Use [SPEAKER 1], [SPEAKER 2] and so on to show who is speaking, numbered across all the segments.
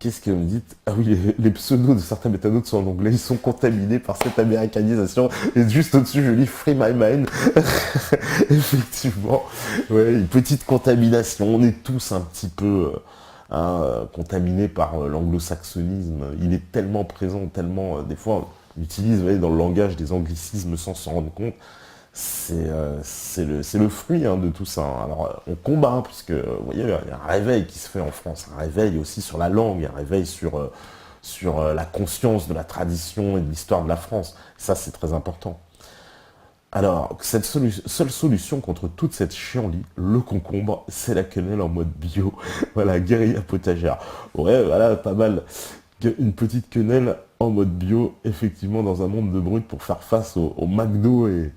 [SPEAKER 1] Qu'est-ce que vous me dites? Ah oui, les pseudos de certains métanotes sont en anglais, ils sont contaminés par cette américanisation. Et juste au-dessus, je lis Free My Mind. Effectivement, ouais, une petite contamination. On est tous un petit peu contaminés par l'anglo-saxonisme. Il est tellement présent, tellement... des fois, on utilise, vous voyez, dans le langage des anglicismes sans s'en rendre compte. C'est le fruit de tout ça. Alors, on combat, parce que, vous voyez, il y a un réveil qui se fait en France, un réveil aussi sur la langue, un réveil sur la conscience de la tradition et de l'histoire de la France. Ça, c'est très important. Alors, cette seule solution contre toute cette chienlit, le concombre, c'est la quenelle en mode bio. Voilà, guérilla potagère. Ouais, voilà, pas mal. Une petite quenelle en mode bio, effectivement, dans un monde de brut pour faire face au McDo et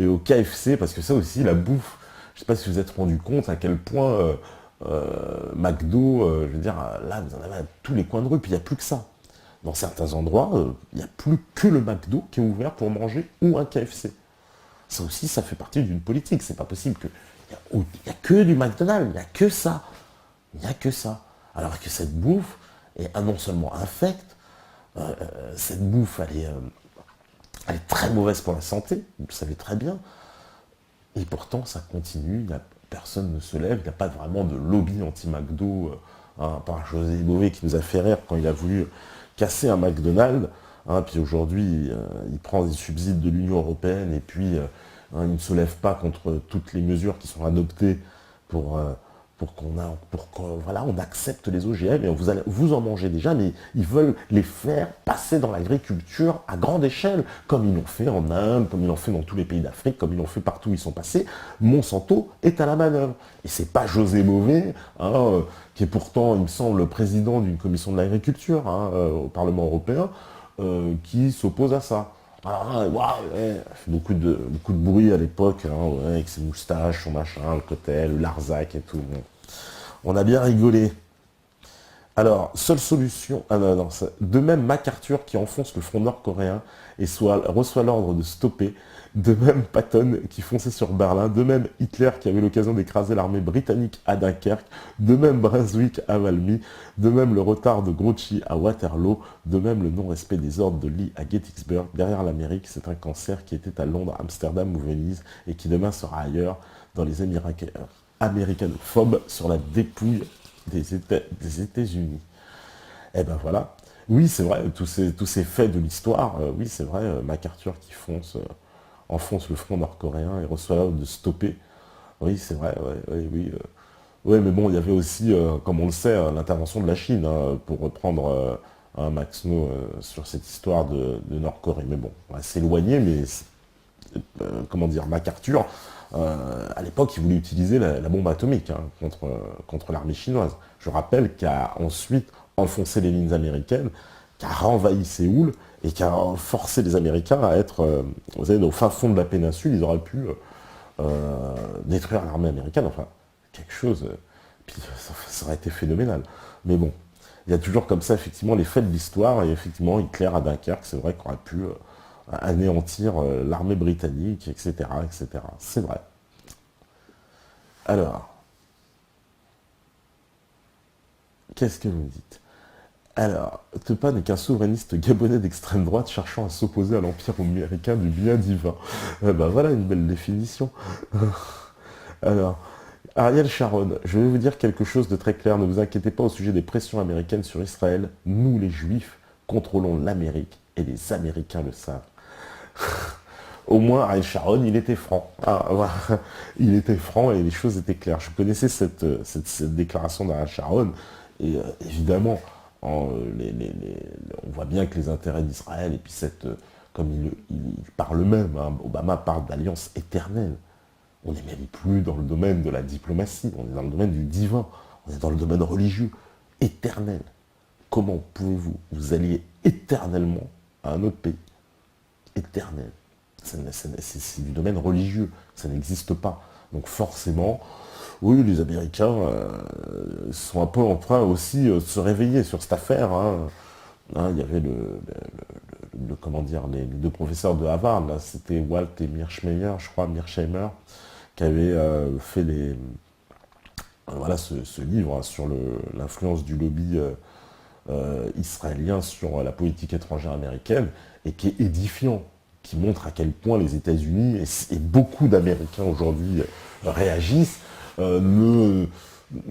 [SPEAKER 1] au KFC, parce que ça aussi, la bouffe, je sais pas si vous vous êtes rendu compte à quel point McDo, je veux dire, là, vous en avez à tous les coins de rue, puis il n'y a plus que ça. Dans certains endroits, il n'y a plus que le McDo qui est ouvert pour manger ou un KFC. Ça aussi, ça fait partie d'une politique. C'est pas possible que. Il y a que du McDonald's, il n'y a que ça. Il n'y a que ça. Alors que cette bouffe est non seulement infecte, cette bouffe, elle est très mauvaise pour la santé, vous le savez très bien. Et pourtant, ça continue, personne ne se lève, il n'y a pas vraiment de lobby anti-McDo, par José Bové qui nous a fait rire quand il a voulu casser un McDonald's. Puis aujourd'hui, il prend des subsides de l'Union européenne et puis il ne se lève pas contre toutes les mesures qui sont adoptées pour, voilà, on accepte les OGM et vous en mangez déjà, mais ils veulent les faire passer dans l'agriculture à grande échelle, comme ils l'ont fait en Inde, comme ils l'ont fait dans tous les pays d'Afrique, comme ils l'ont fait partout où ils sont passés. Monsanto est à la manœuvre. Et c'est pas José Bové, qui est pourtant, il me semble, le président d'une commission de l'agriculture au Parlement européen, qui s'oppose à ça. Ah, ouais, fait beaucoup de bruit à l'époque, ouais, avec ses moustaches, son machin, le cotel, le Larzac et tout. Bon. On a bien rigolé. Alors, seule solution. Ah non, non, de même, MacArthur qui enfonce le front nord-coréen et reçoit l'ordre de stopper. De même, Patton qui fonçait sur Berlin. De même, Hitler qui avait l'occasion d'écraser l'armée britannique à Dunkerque. De même, Brunswick à Valmy. De même, le retard de Grouchy à Waterloo. De même, le non-respect des ordres de Lee à Gettysburg. Derrière l'Amérique, c'est un cancer qui était à Londres, Amsterdam ou Venise et qui demain sera ailleurs, dans les Émirats américanophobes, sur la dépouille des États-Unis. Eh ben voilà. Oui, c'est vrai, tous ces faits de l'histoire, oui, c'est vrai, MacArthur qui enfonce le front nord-coréen et reçoit l'ordre de stopper. Oui, c'est vrai, ouais, ouais, oui. Ouais, mais bon, il y avait aussi, comme on le sait, l'intervention de la Chine, pour reprendre un Maxno sur cette histoire de Nord-Corée. Mais bon, on va s'éloigner, mais comment dire, MacArthur, à l'époque, il voulait utiliser la bombe atomique contre l'armée chinoise. Je rappelle qu'il a ensuite enfoncé les lignes américaines, qui a renvahi Séoul et qui a forcé les Américains à être, vous savez, au fin fond de la péninsule, ils auraient pu détruire l'armée américaine, enfin, quelque chose, puis ça aurait été phénoménal. Mais bon, il y a toujours comme ça, effectivement, les faits de l'histoire, et effectivement, Hitler à Dunkerque, c'est vrai qu'on aurait pu anéantir l'armée britannique, etc., etc. C'est vrai. Alors, qu'est-ce que vous me dites? Alors, Tepa n'est qu'un souverainiste gabonais d'extrême droite cherchant à s'opposer à l'empire américain du bien divin. Ben voilà une belle définition. Alors, Ariel Sharon, je vais vous dire quelque chose de très clair. Ne vous inquiétez pas au sujet des pressions américaines sur Israël. Nous, les Juifs, contrôlons l'Amérique et les Américains le savent. Au moins, Ariel Sharon, il était franc. Voilà. Il était franc et les choses étaient claires. Je connaissais cette déclaration d'Ariel Sharon et évidemment, on voit bien que les intérêts d'Israël et puis comme il parle même, Obama parle d'alliance éternelle. On n'est même plus dans le domaine de la diplomatie, on est dans le domaine du divin, on est dans le domaine religieux, éternel. Comment pouvez-vous vous allier éternellement à un autre pays? Éternel. C'est du domaine religieux, ça n'existe pas. Donc forcément, oui, les Américains sont un peu en train aussi de se réveiller sur cette affaire. Il y avait comment dire, les deux professeurs de Harvard, là, c'était Walt et Mearsheimer, je crois, Mearsheimer, qui avaient fait voilà, ce livre sur l'influence du lobby israélien sur la politique étrangère américaine et qui est édifiant, qui montre à quel point les États-Unis et beaucoup d'Américains aujourd'hui réagissent, ne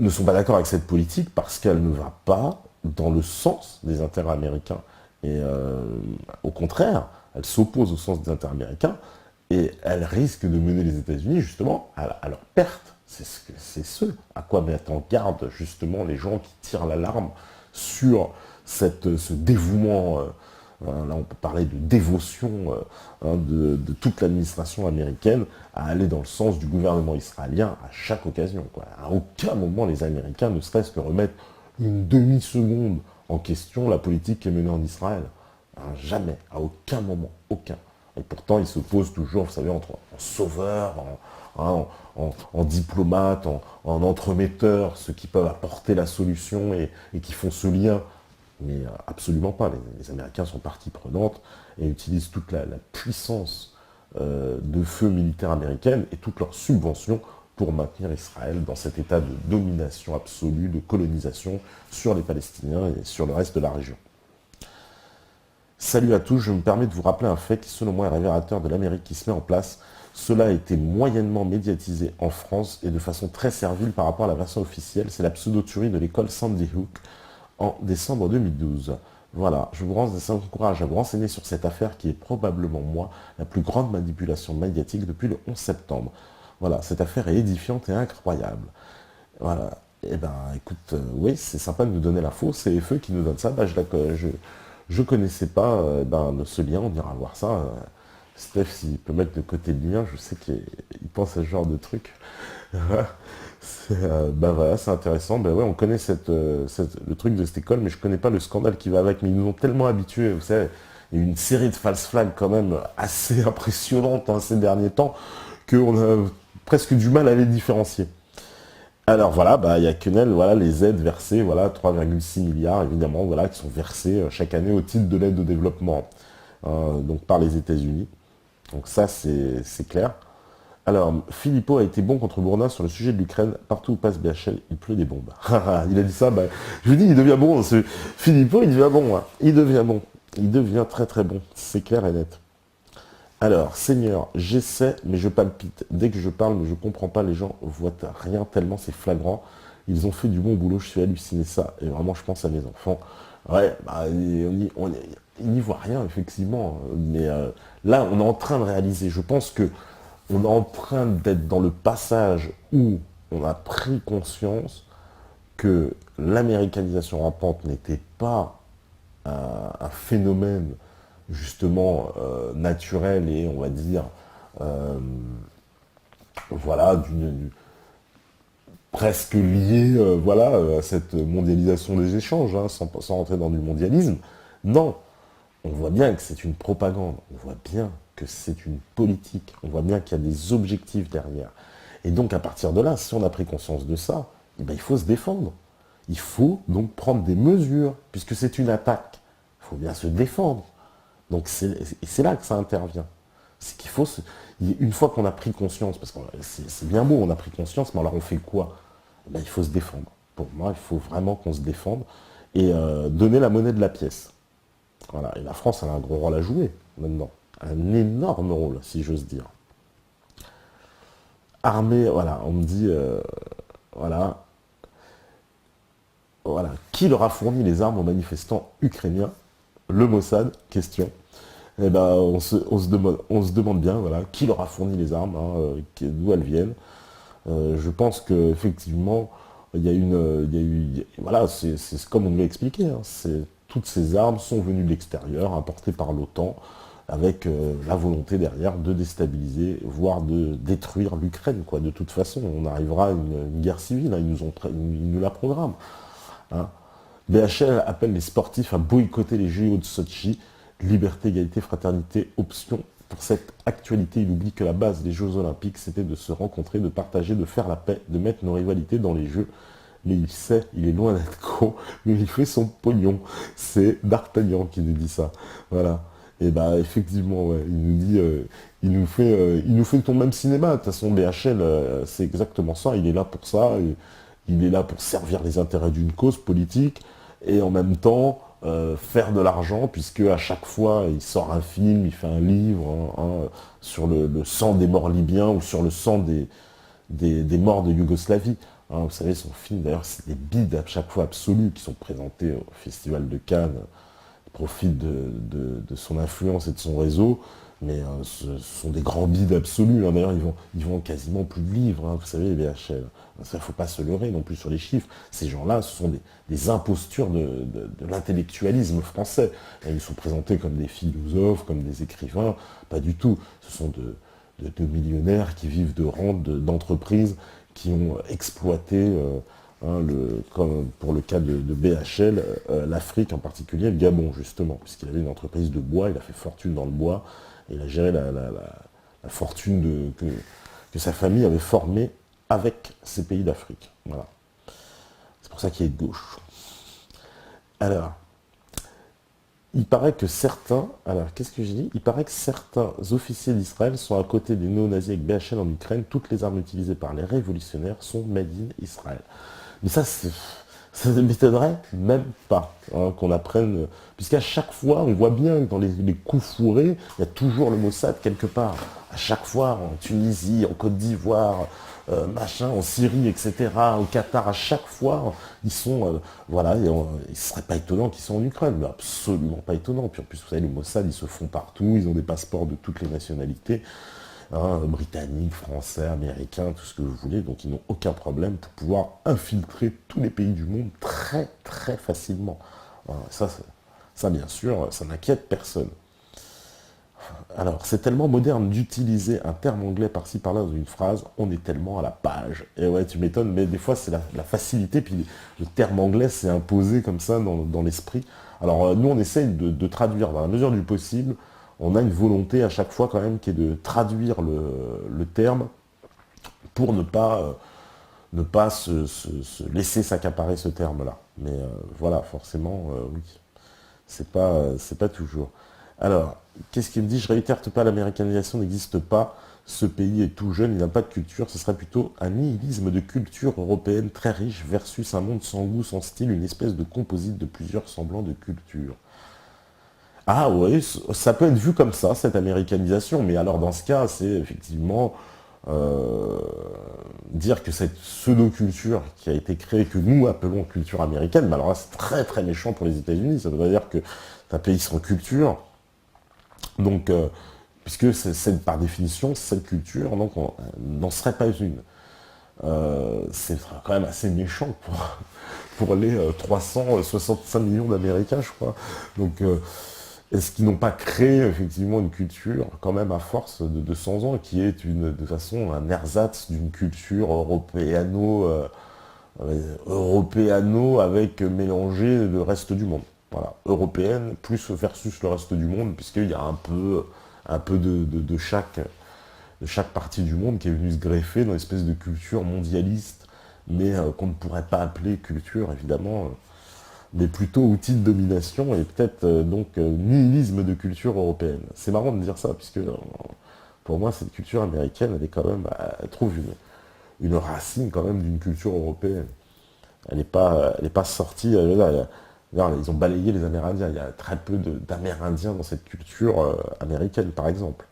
[SPEAKER 1] sont pas d'accord avec cette politique parce qu'elle ne va pas dans le sens des intérêts américains. Et au contraire, elle s'oppose au sens des intérêts américains et elle risque de mener les États-Unis justement à leur perte. C'est ce à quoi mettent en garde justement les gens qui tirent l'alarme sur ce dévouement. Là, on peut parler de dévotion de toute l'administration américaine à aller dans le sens du gouvernement israélien à chaque occasion, quoi. À aucun moment, les Américains ne serait-ce que remettre une demi-seconde en question la politique qui est menée en Israël. Jamais, à aucun moment, aucun. Et pourtant, ils se posent toujours, vous savez, en sauveur, en diplomate, en entremetteur, ceux qui peuvent apporter la solution et qui font ce lien. Mais absolument pas. Les Américains sont partie prenante et utilisent toute la puissance de feu militaire américaine et toutes leurs subventions pour maintenir Israël dans cet état de domination absolue, de colonisation sur les Palestiniens et sur le reste de la région. Salut à tous, je me permets de vous rappeler un fait qui selon moi est révélateur de l'Amérique qui se met en place. Cela a été moyennement médiatisé en France et de façon très servile par rapport à la version officielle. C'est la pseudo-tuerie de l'école Sandy Hook en décembre 2012. Voilà, je vous encourage à vous renseigner sur cette affaire qui est probablement, moi, la plus grande manipulation médiatique depuis le 11 septembre. Voilà, cette affaire est édifiante et incroyable. Voilà, et ben écoute, oui, c'est sympa de nous donner l'info, c'est FE qui nous donne ça, je connaissais pas ce lien, on ira voir ça. Steph, s'il peut mettre de côté le lien, je sais qu'il pense à ce genre de truc. Voilà, c'est intéressant. Ouais, on connaît le truc de cette école, mais je connais pas le scandale qui va avec. Mais ils nous ont tellement habitués, vous savez, il y a eu une série de false flags quand même assez impressionnante ces derniers temps, qu'on a presque du mal à les différencier. Alors voilà, il y a Quenel, voilà, les aides versées, voilà, 3,6 milliards évidemment, voilà, qui sont versées chaque année au titre de l'aide au développement, donc par les États-Unis. Donc ça, c'est clair. Alors, Philippot a été bon contre Bourdin sur le sujet de l'Ukraine. Partout où passe BHL, il pleut des bombes. Il a dit ça, je vous dis, il devient bon. Philippot, il devient bon. Il devient bon. Il devient très très bon. C'est clair et net. Alors, Seigneur, j'essaie, mais je palpite. Dès que je parle, mais je comprends pas, les gens voient rien tellement c'est flagrant. Ils ont fait du bon boulot, je suis halluciné ça. Et vraiment, je pense à mes enfants. Ouais, ils n'y voient rien, effectivement. Mais là, on est en train de réaliser. Je pense que on est en train d'être dans le passage où on a pris conscience que l'américanisation rampante n'était pas un phénomène justement naturel et on va dire voilà presque lié à cette mondialisation des échanges, sans rentrer dans du mondialisme. Non, on voit bien que c'est une propagande, on voit bien que c'est une politique, on voit bien qu'il y a des objectifs derrière. Et donc à partir de là, si on a pris conscience de ça, il faut se défendre. Il faut donc prendre des mesures, puisque c'est une attaque. Il faut bien se défendre. Donc c'est là que ça intervient. C'est qu'il faut, une fois qu'on a pris conscience, parce que c'est bien beau, on a pris conscience, mais alors on fait quoi? Il faut se défendre. Pour moi, il faut vraiment qu'on se défende et donner la monnaie de la pièce. Voilà. Et la France, elle a un gros rôle à jouer maintenant. Un énorme rôle, si j'ose dire. Armée, voilà, on me dit, voilà, qui leur a fourni les armes aux manifestants ukrainiens? Le Mossad, question. Eh ben, on se demande bien, voilà, qui leur a fourni les armes, d'où elles viennent. Je pense qu'effectivement, voilà, c'est comme on me l'a expliqué, toutes ces armes sont venues de l'extérieur, importées par l'OTAN, avec la volonté derrière de déstabiliser, voire de détruire l'Ukraine, quoi. De toute façon, on arrivera à une guerre civile, ils nous la programment. BHL appelle les sportifs à boycotter les JO de Sochi. Liberté, égalité, fraternité, option. Pour cette actualité, il oublie que la base des Jeux Olympiques, c'était de se rencontrer, de partager, de faire la paix, de mettre nos rivalités dans les Jeux. Mais il sait, il est loin d'être con, mais il fait son pognon. C'est D'Artagnan qui nous dit ça. Voilà. Et effectivement, ouais, il nous dit, il nous fait ton même cinéma. De toute façon, BHL, c'est exactement ça. Il est là pour ça. Il est là pour servir les intérêts d'une cause politique. et en même temps faire de l'argent, puisque à chaque fois il sort un film, il fait un livre sur le sang des morts libyens ou sur le sang des morts de Yougoslavie. Vous savez, son film, d'ailleurs, c'est des bides à chaque fois absolus qui sont présentés au Festival de Cannes. Il profite de son influence et de son réseau, mais ce sont des grands bides absolus. D'ailleurs, ils vendent quasiment plus de livres, vous savez, les VHL. Ça, il ne faut pas se leurrer non plus sur les chiffres. Ces gens-là, ce sont des impostures de l'intellectualisme français. Et ils sont présentés comme des philosophes, comme des écrivains. Pas du tout. Ce sont de millionnaires qui vivent de rentes d'entreprises qui ont exploité, comme pour le cas de BHL, l'Afrique en particulier, le Gabon justement, puisqu'il avait une entreprise de bois, il a fait fortune dans le bois, et il a géré la fortune que sa famille avait formée avec ces pays d'Afrique. Voilà. C'est pour ça qu'il est de gauche. Alors, il paraît que certains, alors qu'est-ce que j'ai dit? Il paraît que certains officiers d'Israël sont à côté des néo-nazis avec BHL en Ukraine. Toutes les armes utilisées par les révolutionnaires sont made in Israël. Mais ça ne m'étonnerait même pas qu'on apprenne, puisqu'à chaque fois, on voit bien que dans les coups fourrés, il y a toujours le Mossad quelque part. À chaque fois, en Tunisie, en Côte d'Ivoire, en Syrie, etc., au Qatar, à chaque fois, ils sont, voilà, et il ne serait pas étonnant qu'ils soient en Ukraine, mais absolument pas étonnant. Puis en plus, vous savez, le Mossad, ils se font partout, ils ont des passeports de toutes les nationalités, britanniques, français, américains, tout ce que vous voulez, donc ils n'ont aucun problème pour pouvoir infiltrer tous les pays du monde très très facilement. Voilà, ça bien sûr, ça n'inquiète personne. Alors, c'est tellement moderne d'utiliser un terme anglais par-ci par-là dans une phrase, on est tellement à la page. Et ouais, tu m'étonnes, mais des fois c'est la facilité, puis le terme anglais s'est imposé comme ça dans l'esprit. Alors, nous on essaye de traduire dans la mesure du possible, on a une volonté à chaque fois quand même qui est de traduire le terme pour ne pas se laisser s'accaparer ce terme-là. Mais voilà, forcément, oui, c'est pas toujours. Alors, qu'est-ce qu'il me dit? Je réitère pas, l'américanisation n'existe pas. Ce pays est tout jeune, il n'a pas de culture. Ce serait plutôt un nihilisme de culture européenne très riche versus un monde sans goût, sans style, une espèce de composite de plusieurs semblants de culture. Ah oui, ça peut être vu comme ça, cette américanisation, mais alors dans ce cas, c'est effectivement euh, dire que cette pseudo-culture qui a été créée, que nous appelons culture américaine, mais alors là c'est très très méchant pour les États-Unis, ça veut dire que c'est un pays sans culture, donc puisque c'est par définition cette culture, donc on n'en serait pas une. C'est quand même assez méchant pour les 365 millions d'Américains, je crois. Donc, est-ce qu'ils n'ont pas créé effectivement une culture, quand même à force de 200 ans, qui est de toute façon un ersatz d'une culture européano avec mélangé le reste du monde. Voilà, européenne plus versus le reste du monde, puisqu'il y a un peu de chaque partie du monde qui est venue se greffer dans une espèce de culture mondialiste, mais qu'on ne pourrait pas appeler culture, évidemment, mais plutôt outil de domination et peut-être nihilisme de culture européenne. C'est marrant de dire ça, puisque pour moi, cette culture américaine, elle trouve une racine quand même d'une culture européenne. Elle est pas sortie. Ils ont balayé les Amérindiens. Il y a très peu d'Amérindiens dans cette culture américaine, par exemple.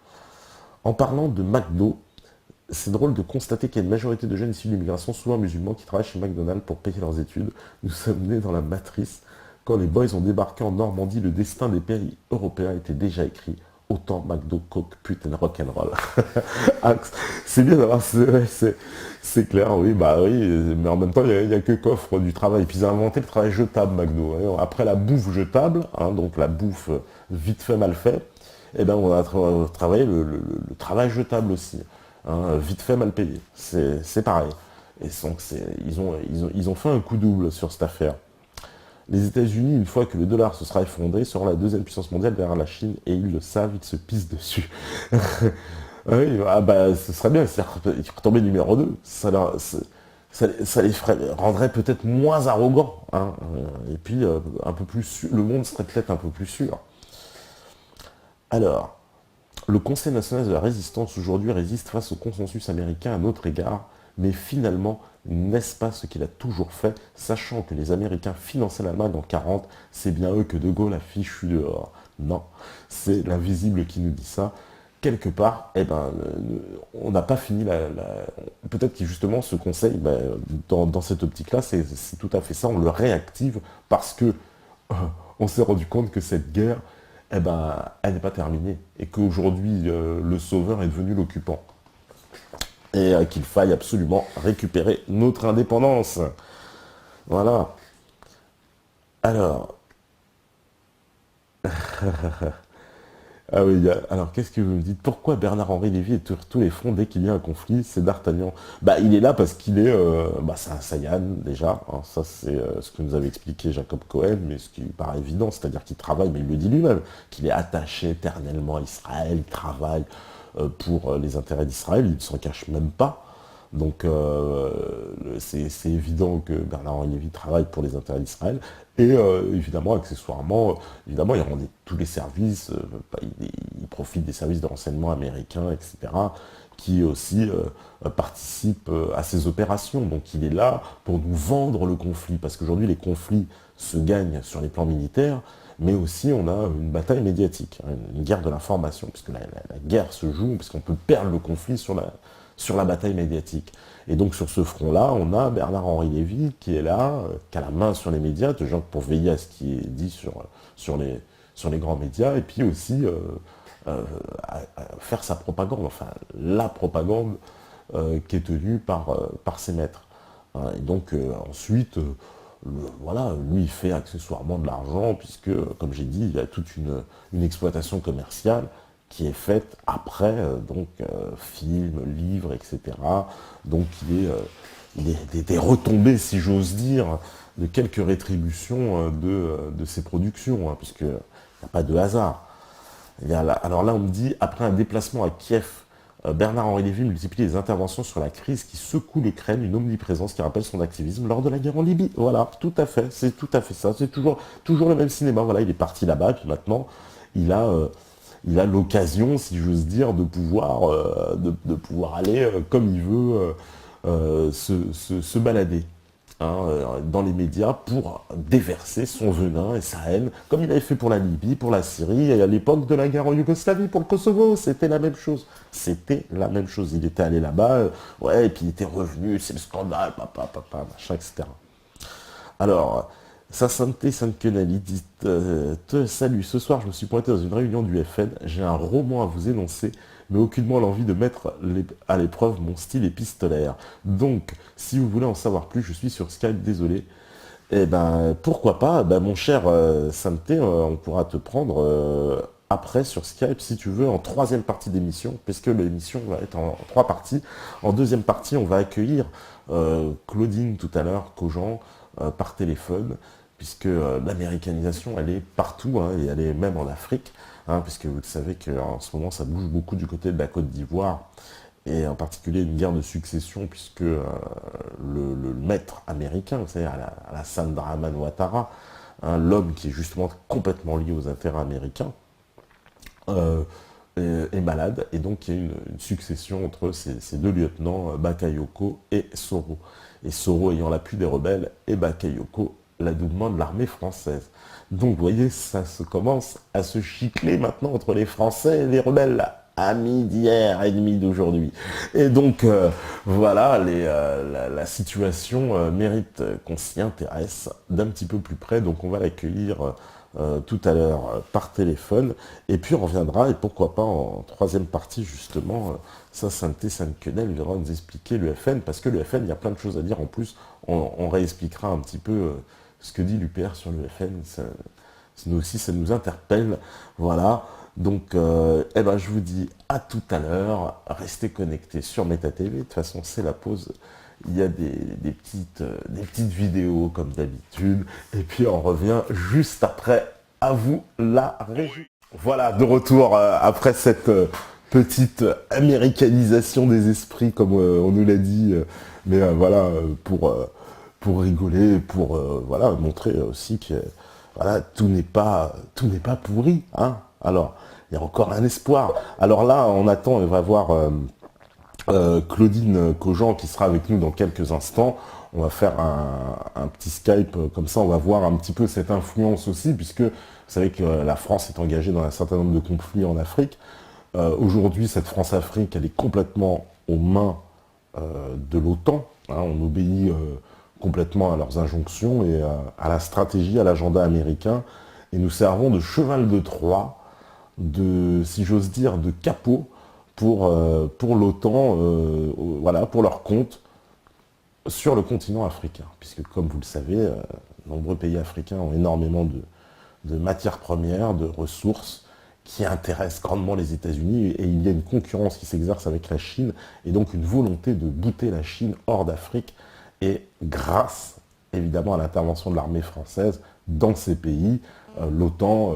[SPEAKER 1] En parlant de McDo, c'est drôle de constater qu'il y a une majorité de jeunes issus de l'immigration, souvent musulmans, qui travaillent chez McDonald's pour payer leurs études. Nous sommes nés dans la matrice. Quand les boys ont débarqué en Normandie, le destin des pays européens était déjà écrit. Autant McDo, Coke, pute and rock'n'roll. C'est bien d'avoir c'est clair, oui, bah oui, mais en même temps, il n'y a que qu'offre du travail. Puis ils ont inventé le travail jetable, McDo. Après la bouffe jetable, donc la bouffe vite fait, mal fait, eh ben on a travaillé le travail jetable aussi. Vite fait, mal payé. C'est pareil. Et donc ils ont fait un coup double sur cette affaire. Les États-Unis, une fois que le dollar se sera effondré, seront la deuxième puissance mondiale derrière la Chine, et ils le savent, ils se pissent dessus. Oui, ce serait bien, c'est retomber numéro 2. Ça les rendrait peut-être moins arrogants. Et puis, un peu plus sûr, le monde serait peut-être un peu plus sûr. Alors, le Conseil national de la résistance aujourd'hui résiste face au consensus américain à notre égard. mais finalement, n'est-ce pas ce qu'il a toujours fait, sachant que les Américains finançaient l'Allemagne en 40, c'est bien eux que De Gaulle a fichu dehors. Non, c'est l'invisible qui nous dit ça. Quelque part, eh ben, on n'a pas fini peut-être que justement ce conseil, ben, dans cette optique-là, c'est tout à fait ça, on le réactive parce que on s'est rendu compte que cette guerre, eh ben, elle n'est pas terminée et qu'aujourd'hui, le sauveur est devenu l'occupant et qu'il faille absolument récupérer notre indépendance. Voilà. Alors, ah oui, alors qu'est-ce que vous me dites? Pourquoi Bernard-Henri Lévy est sur tous les fronts dès qu'il y a un conflit? C'est D'Artagnan. Bah, il est là parce qu'il est, bah, c'est un Saiyan déjà, hein. Ça c'est ce que nous avait expliqué Jacob Cohen, mais ce qui paraît évident, c'est-à-dire qu'il travaille, mais il le dit lui-même, qu'il est attaché éternellement à Israël, il travaille pour les intérêts d'Israël, il ne s'en cache même pas. Donc c'est évident que Bernard-Henri Lévy travaille pour les intérêts d'Israël. Et évidemment, accessoirement, évidemment, il rend tous les services, bah, il profite des services de renseignement américains, etc., qui aussi participent à ces opérations. Donc il est là pour nous vendre le conflit, parce qu'aujourd'hui les conflits se gagnent sur les plans militaires, mais aussi on a une bataille médiatique, hein, une guerre de l'information, puisque la guerre se joue, puisqu'on peut perdre le conflit sur la bataille médiatique. Et donc sur ce front-là, on a Bernard-Henri Lévy qui est là, qui a la main sur les médias, de gens pour veiller à ce qui est dit sur les grands médias, et puis aussi à faire sa propagande, enfin la propagande qui est tenue par ses maîtres. Hein. Et donc ensuite, voilà, lui il fait accessoirement de l'argent, puisque, comme j'ai dit, il y a toute une exploitation commerciale qui est faite après, donc films, livres, etc. Donc il est des retombées, si j'ose dire, de quelques rétributions de ses productions, hein, puisqu'il n'y a pas de hasard. Alors là, on me dit, après un déplacement à Kiev, Bernard-Henri Lévy multiplie les interventions sur la crise qui secoue l'Ukraine, une omniprésence qui rappelle son activisme lors de la guerre en Libye. Voilà, tout à fait, c'est tout à fait ça. C'est toujours le même cinéma. Voilà, il est parti là-bas, et puis maintenant, il a l'occasion, si j'ose dire, de pouvoir aller comme il veut se balader, hein, dans les médias pour déverser son venin et sa haine, comme il avait fait pour la Libye, pour la Syrie, et à l'époque de la guerre en Yougoslavie, pour le Kosovo, c'était la même chose. C'était la même chose. Il était allé là-bas, ouais, et puis il était revenu, c'est le scandale, papa, machin, etc. Alors, Sa Sainteté Sainte Quenelle, dit Salut, ce soir je me suis pointé dans une réunion du FN, j'ai un roman à vous énoncer, mais aucunement l'envie de mettre à l'épreuve mon style épistolaire. Donc, si vous voulez en savoir plus, je suis sur Skype, désolé. Eh ben, pourquoi pas, ben, mon cher Sainteté, on pourra te prendre après sur Skype, si tu veux, en troisième partie d'émission, puisque l'émission va être en trois parties. En deuxième partie, on va accueillir Claudine tout à l'heure, Cogent, par téléphone, puisque l'américanisation, elle est partout, hein, et elle est même en Afrique, hein, puisque vous savez qu'en ce moment, ça bouge beaucoup du côté de la Côte d'Ivoire, et en particulier une guerre de succession, puisque le maître américain, vous savez, Alassane Dramane Ouattara, hein, l'homme qui est justement complètement lié aux intérêts américains, est malade, et donc il y a une succession entre ces deux lieutenants, Bakayoko et Soro. Et Soro ayant l'appui des rebelles, et Bakayoko l'adoubement de l'armée française. Donc vous voyez, ça se commence à se chicler maintenant entre les Français et les rebelles, amis d'hier, ennemis d'aujourd'hui. Et donc voilà, la situation mérite qu'on s'y intéresse d'un petit peu plus près, donc on va l'accueillir tout à l'heure par téléphone, et puis on reviendra, et pourquoi pas en troisième partie justement, Sa Sainteté Sainte Quenelle viendra nous expliquer l'UFN, parce que l'UFN, il y a plein de choses à dire en plus, on réexpliquera un petit peu ce que dit l'UPR sur l'UFN, nous aussi ça nous interpelle, voilà, donc eh ben, je vous dis à tout à l'heure, restez connectés sur MetaTV, de toute façon c'est la pause. Il y a des petites vidéos comme d'habitude. Et puis on revient juste après. À vous la régie. Voilà, de retour après cette petite américanisation des esprits, comme on nous l'a dit. Mais voilà, pour rigoler, pour voilà, montrer aussi que voilà, tout n'est pas pourri. Hein. Alors, il y a encore un espoir. Alors là, on attend, on va voir... Claudine Cogent qui sera avec nous dans quelques instants. On va faire un petit Skype, comme ça on va voir un petit peu cette influence aussi, puisque vous savez que la France est engagée dans un certain nombre de conflits en Afrique. Aujourd'hui, cette France-Afrique, elle est complètement aux mains de l'OTAN. Hein. On obéit complètement à leurs injonctions et à la stratégie, à l'agenda américain. Et nous servons de cheval de Troie, de, si j'ose dire, de capot pour l'OTAN, voilà, pour leur compte sur le continent africain. Puisque, comme vous le savez, nombreux pays africains ont énormément de matières premières, de ressources qui intéressent grandement les États-Unis, et il y a une concurrence qui s'exerce avec la Chine, et donc une volonté de bouter la Chine hors d'Afrique, et grâce évidemment à l'intervention de l'armée française dans ces pays, l'OTAN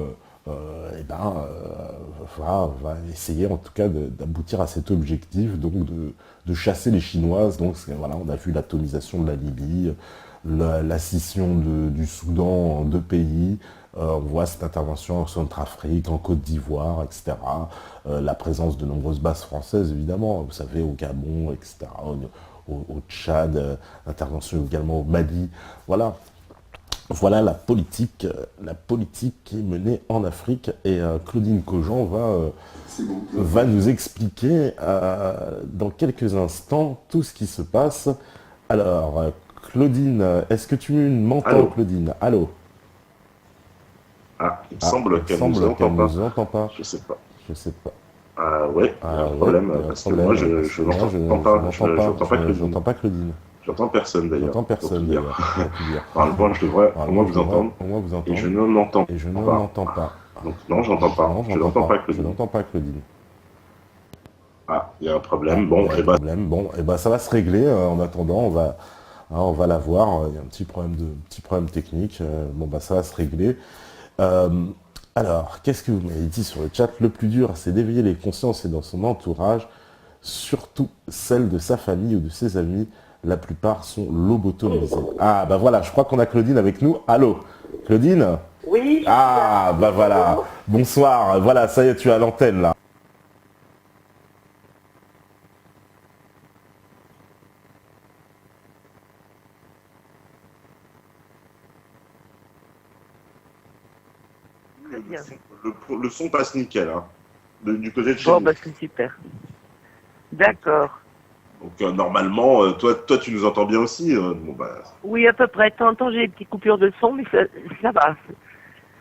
[SPEAKER 1] va essayer en tout cas d'aboutir à cet objectif, donc de chasser les Chinoises. Donc voilà, on a vu l'atomisation de la Libye, la scission du Soudan en deux pays, on voit cette intervention en Centrafrique, en Côte d'Ivoire, etc. La présence de nombreuses bases françaises, évidemment, vous savez, au Gabon, etc., au Tchad, intervention également au Mali. Voilà. Voilà la politique qui est menée en Afrique, et Claudine Cogent va nous expliquer dans quelques instants tout ce qui se passe. Alors, Claudine, est-ce que tu m'entends,
[SPEAKER 2] Allô?
[SPEAKER 1] Claudine? Allô?
[SPEAKER 2] Ah, il me
[SPEAKER 1] Ah,
[SPEAKER 2] semble
[SPEAKER 1] il
[SPEAKER 2] qu'elle nous
[SPEAKER 1] semble qu'elle
[SPEAKER 2] entend
[SPEAKER 1] ne
[SPEAKER 2] pas.
[SPEAKER 1] nous entend pas.
[SPEAKER 2] Je sais pas.
[SPEAKER 1] Je sais pas.
[SPEAKER 2] Ah ouais, il y a un
[SPEAKER 1] Ah ouais,
[SPEAKER 2] problème
[SPEAKER 1] il y a un
[SPEAKER 2] parce que moi
[SPEAKER 1] problème, parce
[SPEAKER 2] je
[SPEAKER 1] que moi
[SPEAKER 2] n'entends
[SPEAKER 1] je
[SPEAKER 2] pas,
[SPEAKER 1] n'entends pas,
[SPEAKER 2] j'entends pas Claudine.
[SPEAKER 1] j'entends pas Claudine.
[SPEAKER 2] J'entends personne d'ailleurs,
[SPEAKER 1] J'entends
[SPEAKER 2] pour tout
[SPEAKER 1] personne
[SPEAKER 2] dire.
[SPEAKER 1] d'ailleurs, pour tout dire.
[SPEAKER 2] Normalement, je devrais au moins
[SPEAKER 1] Normalement, je
[SPEAKER 2] vous
[SPEAKER 1] devrais
[SPEAKER 2] entendre
[SPEAKER 1] au moins vous
[SPEAKER 2] et je
[SPEAKER 1] entendre,
[SPEAKER 2] ne l'entends
[SPEAKER 1] et je ne
[SPEAKER 2] pas.
[SPEAKER 1] l'entends pas.
[SPEAKER 2] Donc non, j'entends pas.
[SPEAKER 1] Non,
[SPEAKER 2] Je
[SPEAKER 1] j'entends
[SPEAKER 2] n'entends
[SPEAKER 1] pas.
[SPEAKER 2] pas
[SPEAKER 1] Je
[SPEAKER 2] Claudine.
[SPEAKER 1] n'entends pas Claudine.
[SPEAKER 2] Ah, il y a un
[SPEAKER 1] Ah,
[SPEAKER 2] problème.
[SPEAKER 1] il
[SPEAKER 2] Bon,
[SPEAKER 1] y a un
[SPEAKER 2] eh ben,
[SPEAKER 1] problème. Bon, et ben ça va se régler. En attendant, on va la voir. Il y a un petit problème technique. Bon, bah ça va se régler. Euh, alors, qu'est-ce que vous m'avez dit sur le chat? Le plus dur, c'est d'éveiller les consciences et dans son entourage, surtout celle de sa famille ou de ses amis. La plupart sont lobotomisés. Ah, bah voilà, je crois qu'on a Claudine avec nous. Allô, Claudine?
[SPEAKER 3] Oui, je suis là.
[SPEAKER 1] Ah, bah voilà.
[SPEAKER 3] Bonjour.
[SPEAKER 1] Bonsoir. Voilà, ça y est, tu as l'antenne là.
[SPEAKER 3] Très bien.
[SPEAKER 2] le son passe nickel, hein, du côté de chez
[SPEAKER 3] Bon,
[SPEAKER 2] nous.
[SPEAKER 3] bah, c'est super. D'accord.
[SPEAKER 2] Donc normalement, toi tu nous entends bien aussi. Bon bah,
[SPEAKER 3] Oui, à peu près. De temps en temps, j'ai des petites coupures de son, mais ça va.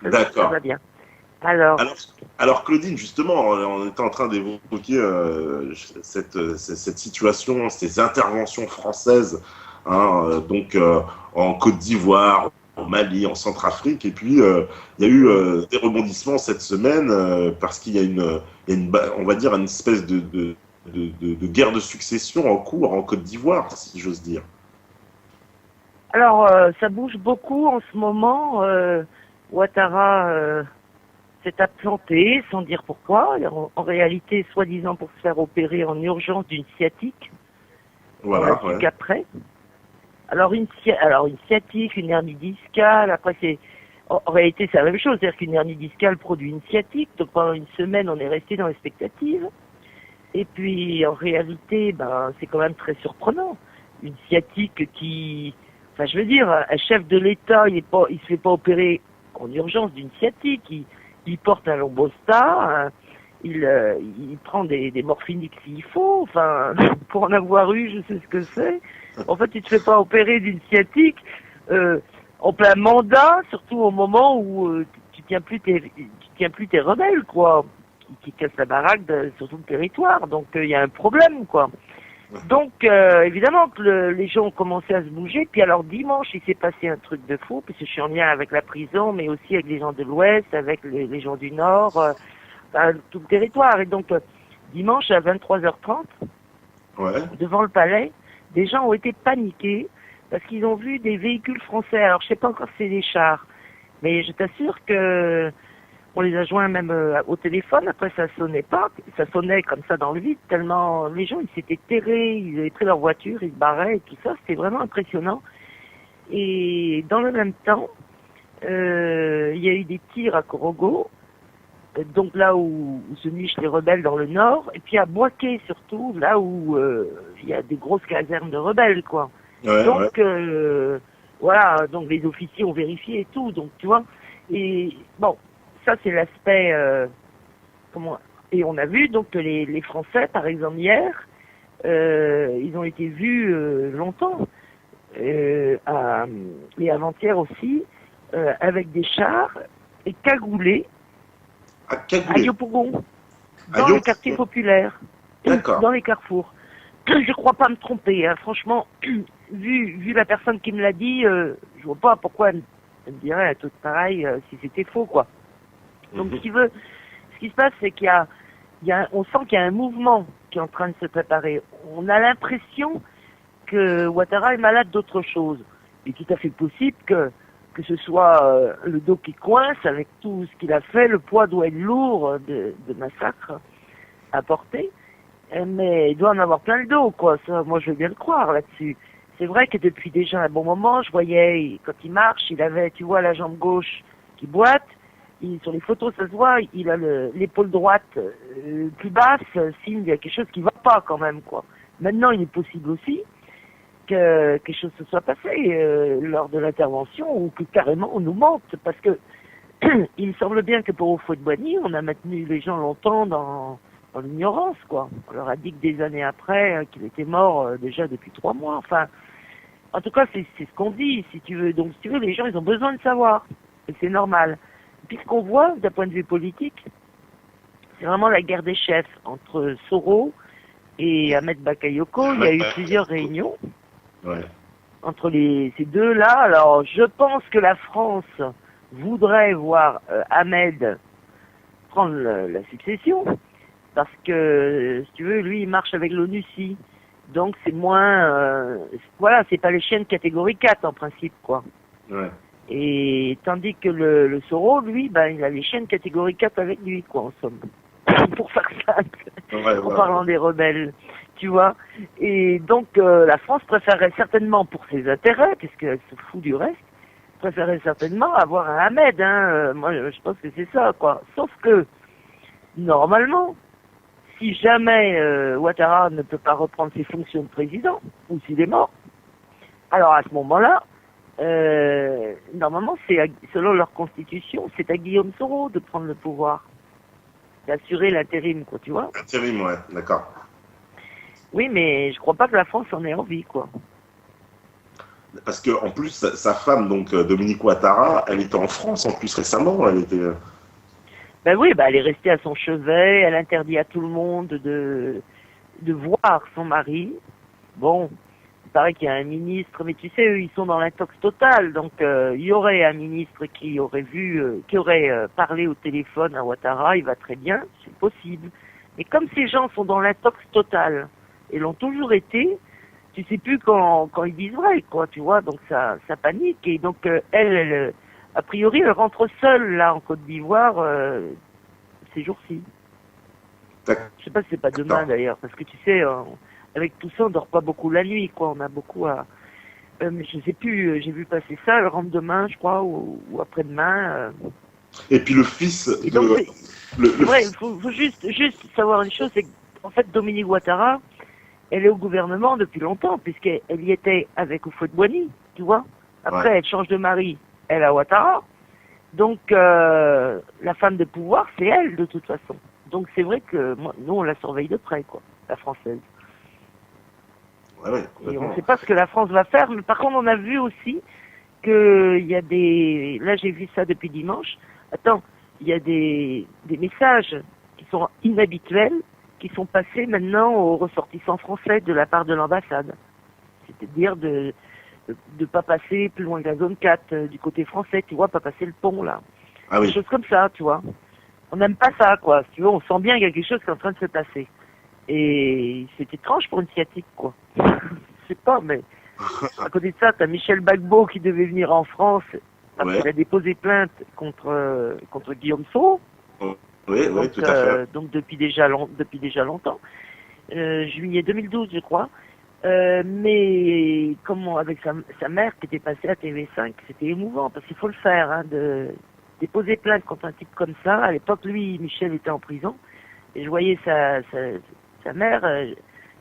[SPEAKER 3] Ça
[SPEAKER 2] d'accord.
[SPEAKER 3] va bien. Alors,
[SPEAKER 2] Alors, alors Claudine, justement, on était en train d'évoquer cette situation, ces interventions françaises, hein, en Côte d'Ivoire, au Mali, en Centrafrique, et puis il y a eu des rebondissements cette semaine parce qu'il y a on va dire, une espèce de guerre de succession en cours en Côte d'Ivoire, si j'ose dire.
[SPEAKER 3] ça bouge beaucoup en ce moment. Ouattara s'est implanté, sans dire pourquoi. En réalité, soi-disant pour se faire opérer en urgence d'une sciatique. On l'a
[SPEAKER 2] Voilà,
[SPEAKER 3] su
[SPEAKER 2] ouais.
[SPEAKER 3] qu'après. Alors une sciatique, une hernie discale, après en réalité c'est la même chose, c'est-à-dire qu'une hernie discale produit une sciatique, donc pendant une semaine on est resté dans l'expectative. Et puis en réalité, c'est quand même très surprenant. Une sciatique enfin je veux dire, un chef de l'État, il se fait pas opérer en urgence d'une sciatique, il porte un lombostar, il prend des morphiniques s'il faut, enfin pour en avoir eu, je sais ce que c'est. En fait, tu te fais pas opérer d'une sciatique en plein mandat, surtout au moment où tu tiens plus tes rebelles, quoi, qui cassent la baraque sur tout le territoire. Donc il y a un problème, quoi. Donc évidemment que les gens ont commencé à se bouger. Puis alors dimanche, il s'est passé un truc de fou, parce que je suis en lien avec la prison, mais aussi avec les gens de l'Ouest, avec les gens du Nord, tout le territoire. Et donc dimanche à 23h30,
[SPEAKER 2] Ouais.
[SPEAKER 3] devant le palais, des gens ont été paniqués parce qu'ils ont vu des véhicules français. Alors je sais pas encore si c'est des chars, mais je t'assure que on les a joints même au téléphone. Après ça sonnait pas, ça sonnait comme ça dans le vide tellement les gens ils s'étaient terrés, ils avaient pris leur voiture, ils se barraient et tout ça. C'était vraiment impressionnant. Et dans le même temps, il y a eu des tirs à Korogo donc là où se nichent les rebelles dans le nord, et puis à Boisquet surtout, là où il y a des grosses casernes de rebelles, quoi.
[SPEAKER 2] Ouais, ouais.
[SPEAKER 3] Donc, voilà, donc les officiers ont vérifié et tout, donc tu vois. Et bon, ça c'est l'aspect, comment, et on a vu donc que les Français, par exemple hier, ils ont été vus longtemps, et avant-hier aussi, avec des chars et cagoulés
[SPEAKER 2] À
[SPEAKER 3] à
[SPEAKER 2] Cagoulé.
[SPEAKER 3] Yopougon,
[SPEAKER 2] À
[SPEAKER 3] dans
[SPEAKER 2] Yopougon.
[SPEAKER 3] les quartiers populaires,
[SPEAKER 2] D'accord.
[SPEAKER 3] dans les carrefours. Je crois pas me tromper, hein. Franchement, vu la personne qui me l'a dit, je vois pas pourquoi elle me dirait tout pareil si c'était faux, quoi. Donc,
[SPEAKER 2] Mhm.
[SPEAKER 3] ce qui se passe, c'est on sent qu'il y a un mouvement qui est en train de se préparer. On a l'impression que Ouattara est malade d'autre chose. Il est tout à fait possible que ce soit le dos qui coince avec tout ce qu'il a fait. Le poids doit être lourd de massacre à porter. Mais il doit en avoir plein le dos, quoi. Ça, moi, je veux bien le croire là-dessus. C'est vrai que depuis déjà un bon moment, je voyais, quand il marche, il avait, tu vois, la jambe gauche qui boite. Sur les photos, ça se voit, il a l'épaule droite plus basse, signe qu'il y a quelque chose qui va pas quand même, quoi. Maintenant, il est possible aussi que quelque chose se soit passé lors de l'intervention ou que carrément on nous mente, parce que il me semble bien que pour Houphouët-Boigny, on a maintenu les gens longtemps dans l'ignorance, quoi. On leur a dit que des années après qu'il était mort déjà depuis 3 mois. Enfin, en tout cas, c'est ce qu'on dit, si tu veux. Donc, si tu veux, les gens, ils ont besoin de savoir, et c'est normal. Puis ce qu'on voit, d'un point de vue politique, c'est vraiment la guerre des chefs entre Soro et Ahmed Bakayoko. Il y a eu plusieurs réunions
[SPEAKER 2] Ouais.
[SPEAKER 3] entre ces deux-là. Alors, je pense que la France voudrait voir Ahmed prendre la succession, parce que, si tu veux, lui, il marche avec l'ONUCI. Donc, c'est moins... voilà, c'est pas les chiens de catégorie 4, en principe, quoi.
[SPEAKER 2] Ouais.
[SPEAKER 3] Et tandis que le Soro, lui, ben, il a les chiens de catégorie 4 avec lui, quoi, en somme. Pour faire simple,
[SPEAKER 2] Ouais,
[SPEAKER 3] en
[SPEAKER 2] ouais.
[SPEAKER 3] parlant des rebelles, tu vois. Et donc, la France préférerait certainement, pour ses intérêts, puisqu'elle se fout du reste, préférerait certainement avoir un Ahmed, hein. Moi, je pense que c'est ça, quoi. Sauf que, normalement, si jamais Ouattara ne peut pas reprendre ses fonctions de président, ou s'il est mort, alors à ce moment-là, normalement, selon leur constitution, c'est à Guillaume Soro de prendre le pouvoir, d'assurer l'intérim, quoi, tu vois.
[SPEAKER 2] Intérim, ouais, d'accord.
[SPEAKER 3] Oui, mais je crois pas que la France en ait envie, quoi.
[SPEAKER 2] Parce que en plus, sa femme, donc Dominique Ouattara, elle était en France en plus récemment. Elle était.
[SPEAKER 3] Ben oui, ben elle est restée à son chevet, elle interdit à tout le monde de voir son mari. Bon, il paraît qu'il y a un ministre, mais tu sais, eux, ils sont dans l'intox total, donc il y aurait un ministre qui aurait parlé au téléphone à Ouattara, il va très bien, c'est possible. Mais comme ces gens sont dans l'intox total, et l'ont toujours été, tu sais plus quand ils disent vrai, quoi, tu vois, donc ça panique, et donc elle, a priori, elle rentre seule, là, en Côte d'Ivoire, ces jours-ci.
[SPEAKER 2] D'accord.
[SPEAKER 3] Je sais pas si c'est pas demain, d'ailleurs, parce que tu sais, avec tout ça, on dort pas beaucoup la nuit, quoi, on a beaucoup à... mais je sais plus, j'ai vu passer ça, elle rentre demain, je crois, ou après-demain.
[SPEAKER 2] Et puis le fils
[SPEAKER 3] Et donc,
[SPEAKER 2] de.
[SPEAKER 3] c'est vrai, il faut juste savoir une chose, c'est qu'en fait, Dominique Ouattara, elle est au gouvernement depuis longtemps, puisqu'elle y était avec Houphouët-Boigny, tu vois. Après,
[SPEAKER 2] Ouais.
[SPEAKER 3] elle change de mari, elle a Ouattara. Donc, la femme de pouvoir, c'est elle, de toute façon. Donc, c'est vrai que nous, on la surveille de près, quoi, la française.
[SPEAKER 2] Ouais, ouais,
[SPEAKER 3] Et on
[SPEAKER 2] complètement.
[SPEAKER 3] ne sait pas ce que la France va faire, mais par contre, on a vu aussi qu'il y a des... Là, j'ai vu ça depuis dimanche. Attends, il y a des messages qui sont inhabituels, qui sont passés maintenant aux ressortissants français de la part de l'ambassade. C'est-à-dire de pas passer plus loin que la zone 4, du côté français, tu vois, pas passer le pont, là.
[SPEAKER 2] Ah
[SPEAKER 3] Des
[SPEAKER 2] oui.
[SPEAKER 3] choses comme ça, tu vois. On n'aime pas ça, quoi. Si tu veux, on sent bien qu'il y a quelque chose qui est en train de se passer. Et c'est étrange pour une sciatique, quoi. Je sais pas, mais à côté de ça, t'as Michel Gbagbo qui devait venir en France parce
[SPEAKER 2] Ouais.
[SPEAKER 3] qu'il a déposé plainte contre Guillaume Soro.
[SPEAKER 2] Oui, oui,
[SPEAKER 3] Donc,
[SPEAKER 2] tout à fait.
[SPEAKER 3] donc depuis déjà longtemps. Juillet 2012, je crois. Mais comment, avec sa mère qui était passée à TV5, c'était émouvant parce qu'il faut le faire, hein, déposer plainte contre un type comme ça. À l'époque, lui, Michel, était en prison. Et je voyais sa mère,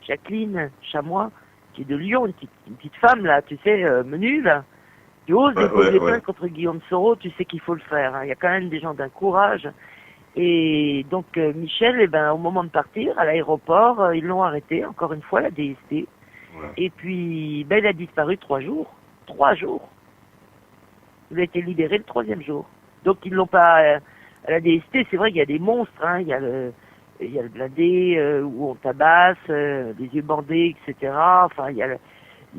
[SPEAKER 3] Jacqueline Chamois, qui est de Lyon, une petite femme, là, tu sais, menue, là, qui ose déposer plainte contre Guillaume Soro, tu sais qu'il faut le faire. Hein. Il y a quand même des gens d'un courage. Et donc, Michel, eh ben, au moment de partir, à l'aéroport, ils l'ont arrêté, encore une fois, la DST. Ouais. Et puis, ben, il a disparu 3 jours. 3 jours. Il a été libéré le 3e jour. Donc, ils l'ont pas... à la DST, c'est vrai qu'il y a des monstres, hein. Il y a le blindé où on tabasse, les yeux bandés, etc. Enfin, il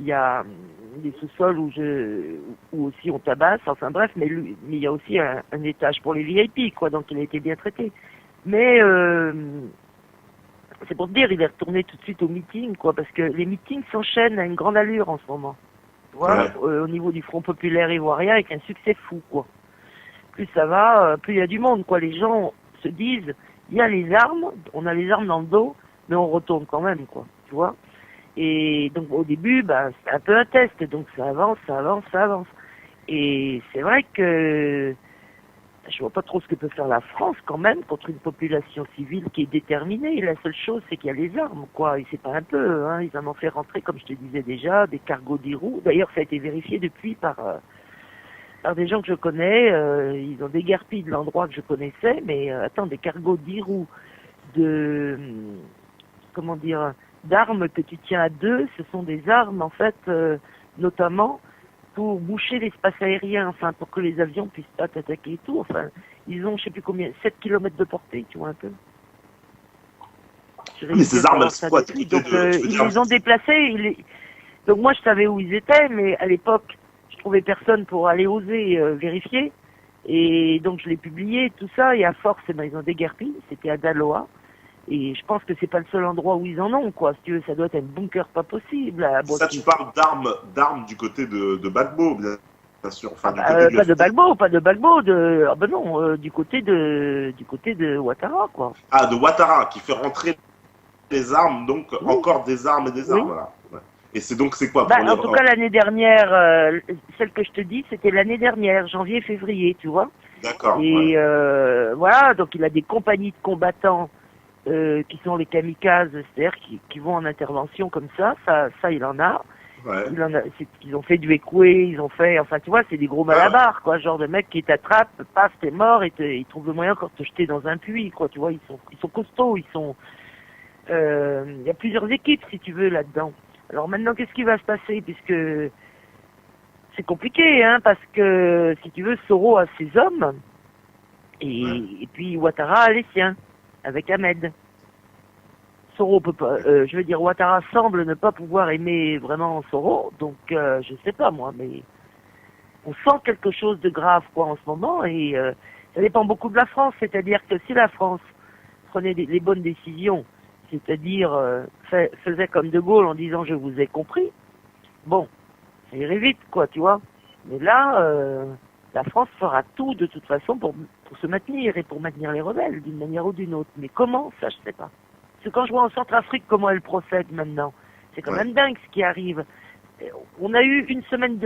[SPEAKER 3] y a des sous-sols où aussi on tabasse. Enfin bref, mais il y a aussi un étage pour les VIP, quoi. Donc il a été bien traité. Mais c'est pour te dire, il est retourné tout de suite au meeting, quoi, parce que les meetings s'enchaînent à une grande allure en ce moment. Tu vois, au niveau du Front populaire ivoirien, avec un succès fou, quoi. Plus ça va, plus il y a du monde, quoi. Les gens se disent, il y a les armes, on a les armes dans le dos, mais on retourne quand même, quoi. Tu vois. Et donc au début, bah, c'est un peu un test, donc ça avance, ça avance, ça avance. Et c'est vrai que je vois pas trop ce que peut faire la France quand même contre une population civile qui est déterminée. Et la seule chose, c'est qu'il y a les armes, quoi. Et c'est pas un peu, hein. Ils en ont fait rentrer, comme je te disais déjà, des cargos d'Irou. D'ailleurs, ça a été vérifié depuis par des gens que je connais. Ils ont déguerpi de l'endroit que je connaissais, mais attends, des cargos d'Irou, comment dire, d'armes que tu tiens à deux, ce sont des armes en fait, notamment pour boucher l'espace aérien, enfin pour que les avions puissent pas t'attaquer et tout. Enfin, ils ont je sais plus combien, 7 km de portée, tu vois un peu.
[SPEAKER 2] Mais ces armes, elles sont quoi?
[SPEAKER 3] Donc ils les ont déplacés. Donc moi je savais où ils étaient, mais à l'époque je trouvais personne pour aller oser vérifier. Et donc je l'ai publié, tout ça, et à force, ils ont déguerpi, c'était à Daloa. Et je pense que c'est pas le seul endroit où ils en ont, quoi. Si tu veux, ça doit être un bunker pas possible.
[SPEAKER 2] Ça, tu parles d'armes du côté de Gbagbo, bien sûr. Enfin, du côté
[SPEAKER 3] pas de Gbagbo, du côté de Ouattara, quoi.
[SPEAKER 2] Ah, de Ouattara, qui fait rentrer les armes, donc encore des armes et des armes, voilà. Ouais. Et c'est quoi pour
[SPEAKER 3] en tout cas, l'année dernière, celle que je te dis, c'était l'année dernière, janvier-février, tu vois.
[SPEAKER 2] D'accord.
[SPEAKER 3] Et voilà, donc il a des compagnies de combattants qui sont les kamikazes, c'est-à-dire qui vont en intervention comme ça il en a.
[SPEAKER 2] Ouais.
[SPEAKER 3] Ils ont fait du écoué, ils ont fait, enfin tu vois, c'est des gros malabars, quoi, genre de mecs qui t'attrapent, paf, t'es mort, et ils trouvent le moyen encore de te jeter dans un puits, quoi, tu vois, ils sont costauds, il y a plusieurs équipes, si tu veux, là-dedans. Alors maintenant, qu'est-ce qui va se passer, puisque c'est compliqué, hein, parce que, si tu veux, Soro a ses hommes, et puis Ouattara a les siens, avec Ahmed. Soro peut pas, Ouattara semble ne pas pouvoir aimer vraiment Soro, donc je sais pas moi, mais on sent quelque chose de grave, quoi, en ce moment, et ça dépend beaucoup de la France, c'est-à-dire que si la France prenait les bonnes décisions, c'est-à-dire faisait comme De Gaulle en disant je vous ai compris, bon, ça irait vite, quoi, tu vois. Mais là, la France fera tout de toute façon pour se maintenir et pour maintenir les rebelles d'une manière ou d'une autre. Mais comment, ça je sais pas. Parce que quand je vois en Centrafrique comment elle procède maintenant, c'est quand même dingue ce qui arrive. On a eu une semaine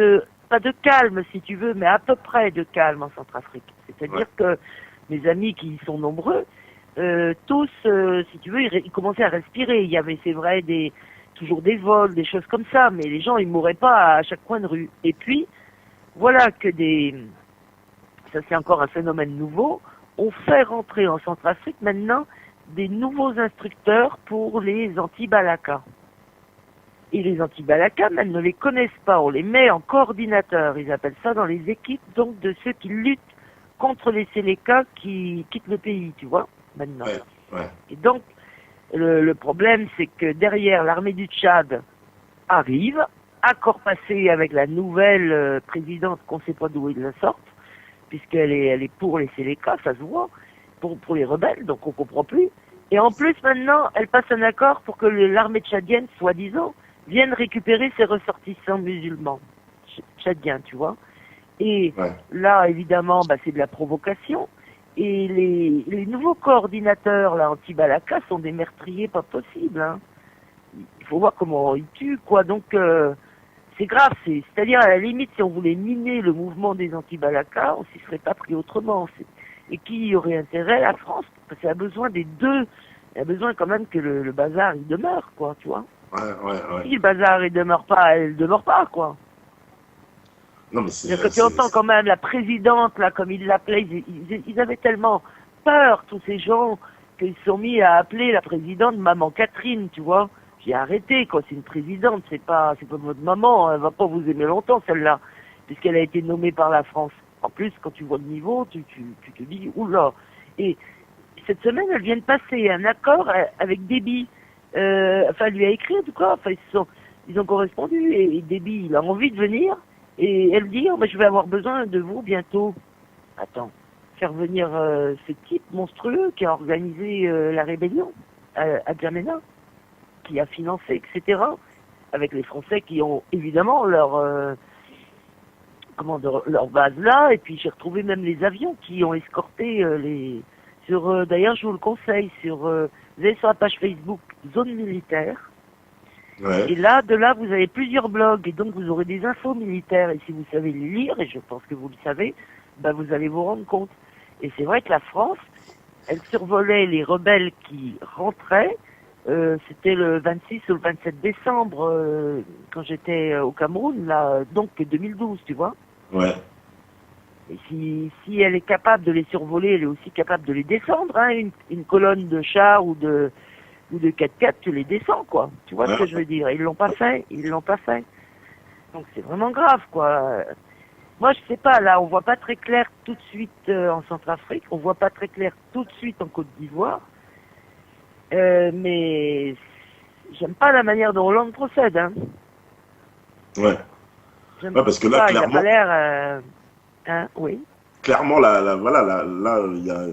[SPEAKER 3] pas de calme si tu veux, mais à peu près de calme en Centrafrique. C'est-à-dire que mes amis qui y sont nombreux, tous, si tu veux, ils commençaient à respirer. Il y avait, c'est vrai, toujours des vols, des choses comme ça, mais les gens, ils mouraient pas à chaque coin de rue. Et puis, voilà que ça c'est encore un phénomène nouveau, on fait rentrer en Centrafrique maintenant des nouveaux instructeurs pour les anti-Balaka. Et les anti-Balaka, même ne les connaissent pas, on les met en coordinateur, ils appellent ça dans les équipes, donc de ceux qui luttent contre les Séléka qui quittent le pays, tu vois, maintenant. Et donc, le problème, c'est que derrière, l'armée du Tchad arrive, accord passé avec la nouvelle présidente, qu'on ne sait pas d'où ils la sortent, puisqu'elle est pour les Séléka, ça se voit, pour les rebelles, donc on comprend plus. Et en plus, maintenant, elle passe un accord pour que l'armée tchadienne, soi-disant, vienne récupérer ses ressortissants musulmans tchadiens, tu vois. Et là, évidemment, c'est de la provocation. Et les nouveaux coordinateurs là anti-Balaka sont des meurtriers pas possibles. Hein. Il faut voir comment ils tuent, quoi. Donc, c'est grave, c'est-à-dire à la limite, si on voulait miner le mouvement des anti-Balaka, on s'y serait pas pris autrement. Et qui y aurait intérêt? La France, parce qu'elle a besoin des deux. Elle a besoin quand même que le bazar, il demeure, quoi, tu vois.
[SPEAKER 2] Ouais.
[SPEAKER 3] Si le bazar, il demeure pas, elle demeure pas, quoi.
[SPEAKER 2] Non, mais c'est.
[SPEAKER 3] Quand tu entends quand même la présidente, là, comme ils l'appelaient, ils avaient tellement peur, tous ces gens, qu'ils se sont mis à appeler la présidente Maman Catherine, tu vois. J'ai arrêté, quoi, c'est une présidente, c'est pas votre maman, elle va pas vous aimer longtemps, celle-là, puisqu'elle a été nommée par la France. En plus, quand tu vois le niveau, tu te dis, oula. Et cette semaine, elle vient de passer un accord avec Déby. Enfin, elle lui a écrit, en tout cas, enfin, ils ont correspondu, et Déby, il a envie de venir, et elle dit, oh, ben, je vais avoir besoin de vous bientôt. Attends, faire venir ce type monstrueux qui a organisé la rébellion à Djamena, qui a financé, etc., avec les Français qui ont évidemment leur base là, et puis j'ai retrouvé même les avions qui ont escorté d'ailleurs je vous le conseille, vous allez sur la page Facebook Zone Militaire,
[SPEAKER 2] Ouais.
[SPEAKER 3] et là, de là, vous avez plusieurs blogs, et donc vous aurez des infos militaires, et si vous savez les lire, et je pense que vous le savez, ben vous allez vous rendre compte. Et c'est vrai que la France, elle survolait les rebelles qui rentraient. C'était le 26 ou le 27 décembre, quand j'étais au Cameroun, là, donc 2012, tu vois.
[SPEAKER 2] Ouais.
[SPEAKER 3] Et si elle est capable de les survoler, elle est aussi capable de les descendre, hein. Une colonne de chars ou de 4x4, tu les descends, quoi. Tu vois ce que je veux dire? Ils l'ont pas fait. Donc c'est vraiment grave, quoi. Moi, je sais pas, là, on voit pas très clair tout de suite en Centrafrique, on voit pas très clair tout de suite en Côte d'Ivoire. Mais j'aime pas la manière dont Hollande procède, hein.
[SPEAKER 2] Ouais.
[SPEAKER 3] J'aime
[SPEAKER 2] Parce que là,
[SPEAKER 3] pas,
[SPEAKER 2] clairement.
[SPEAKER 3] il a pas l'air, hein, oui.
[SPEAKER 2] Clairement, là, il y a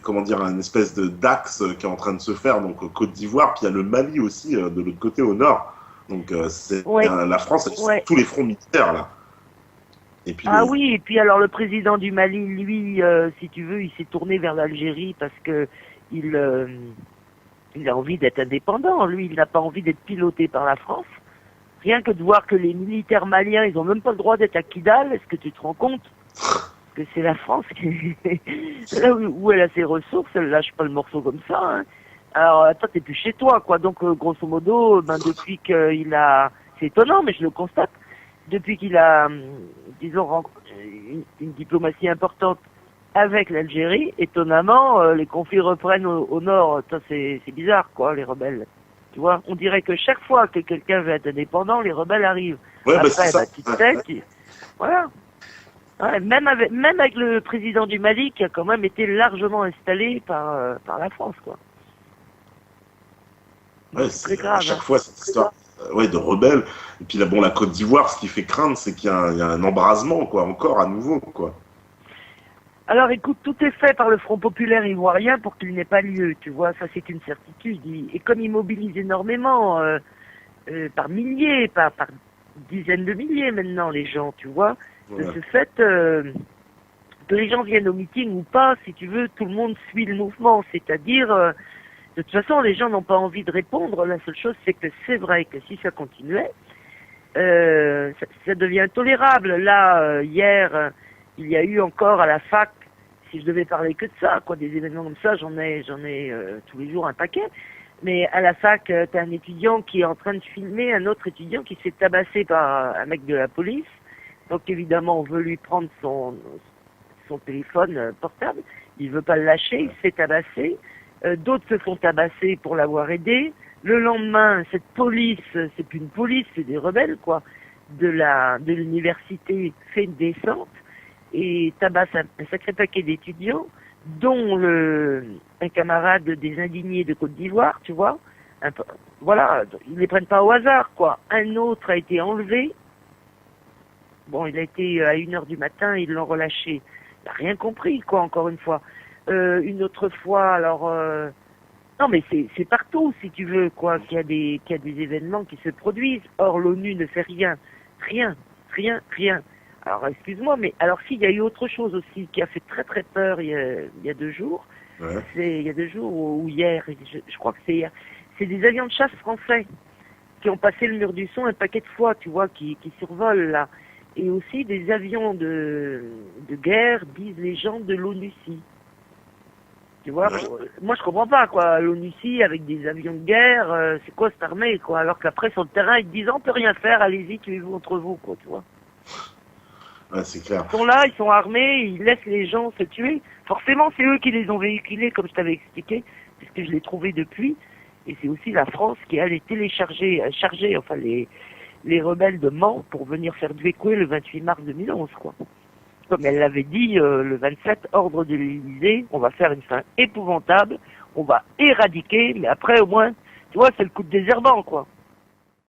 [SPEAKER 2] comment dire, une espèce d'axe qui est en train de se faire, donc Côte d'Ivoire, puis il y a le Mali aussi, de l'autre côté au nord. Donc la France, elle, tous les fronts militaires, là. Et puis
[SPEAKER 3] Oui, et puis alors le président du Mali, lui, si tu veux, il s'est tourné vers l'Algérie parce que il a envie d'être indépendant. Lui, il n'a pas envie d'être piloté par la France. Rien que de voir que les militaires maliens, ils ont même pas le droit d'être à Kidal, est-ce que tu te rends compte que c'est la France qui... là où elle a ses ressources, elle lâche pas le morceau comme ça, hein. Alors, toi, t'es plus chez toi, quoi. Donc, grosso modo, depuis qu'il a... C'est étonnant, mais je le constate. Depuis qu'il a, disons, une diplomatie importante avec l'Algérie, étonnamment, les conflits reprennent au nord. Ça, c'est bizarre, quoi, les rebelles. Tu vois, on dirait que chaque fois que quelqu'un veut être indépendant, les rebelles arrivent.
[SPEAKER 2] Ouais,
[SPEAKER 3] après, tu te sais, voilà. Ouais, même avec le président du Mali, qui a quand même été largement installé par la France, quoi.
[SPEAKER 2] Ouais,
[SPEAKER 3] c'est très grave.
[SPEAKER 2] À chaque fois, cette histoire de rebelles. Et puis là, bon, la Côte d'Ivoire, ce qui fait craindre, c'est qu'il y a un embrasement, quoi, encore à nouveau, quoi.
[SPEAKER 3] Alors écoute, tout est fait par le Front populaire ivoirien pour qu'il n'ait pas lieu, tu vois, ça c'est une certitude. Et comme ils mobilisent énormément, par milliers, par dizaines de milliers maintenant, les gens, tu vois, de ce fait, que les gens viennent au meeting ou pas, si tu veux, tout le monde suit le mouvement, c'est-à-dire... de toute façon, les gens n'ont pas envie de répondre. La seule chose, c'est que c'est vrai que si ça continuait, ça devient intolérable. Là, hier, il y a eu encore à la fac, si je devais parler que de ça, quoi, des événements comme ça, j'en ai tous les jours un paquet. Mais à la fac, t'as un étudiant qui est en train de filmer un autre étudiant qui s'est tabassé par un mec de la police. Donc évidemment, on veut lui prendre son téléphone portable. Il veut pas le lâcher, il s'est tabassé. D'autres se font tabasser pour l'avoir aidé. Le lendemain, cette police, c'est plus une police, c'est des rebelles, quoi, de l'université fait une descente et tabasse un sacré paquet d'étudiants, dont un camarade des indignés de Côte d'Ivoire, tu vois. Voilà, ils les prennent pas au hasard, quoi. Un autre a été enlevé. Bon, il a été à 1h du matin, ils l'ont relâché. Il n'a rien compris, quoi, encore une fois. Une autre fois, alors... non, mais c'est partout, si tu veux, quoi, qu'il y a des événements qui se produisent. Or, l'ONU ne fait rien. Rien. Alors, excuse-moi, mais alors s'il y a eu autre chose aussi qui a fait très très peur il y a 2 jours, il y a 2 jours ou hier, je crois que c'est hier, c'est des avions de chasse français qui ont passé le mur du son un paquet de fois, tu vois, qui survolent là. Et aussi des avions de guerre, disent les gens de l'ONUCI. Tu vois, moi je comprends pas quoi, l'ONUCI avec des avions de guerre, c'est quoi cette armée quoi, alors qu'après sur le terrain ils te disent on peut rien faire, allez-y, tuez-vous entre vous quoi, tu vois.
[SPEAKER 2] Ouais, c'est clair.
[SPEAKER 3] Ils sont là, ils sont armés, ils laissent les gens se tuer. Forcément c'est eux qui les ont véhiculés comme je t'avais expliqué, puisque je l'ai trouvé depuis. Et c'est aussi la France qui allait charger enfin les rebelles de Mans pour venir faire du écoué le 28 mars 2011 quoi. Comme elle l'avait dit le 27, ordre de l'Élysée, on va faire une fin épouvantable, on va éradiquer, mais après au moins, tu vois, c'est le coup de désherbant, quoi.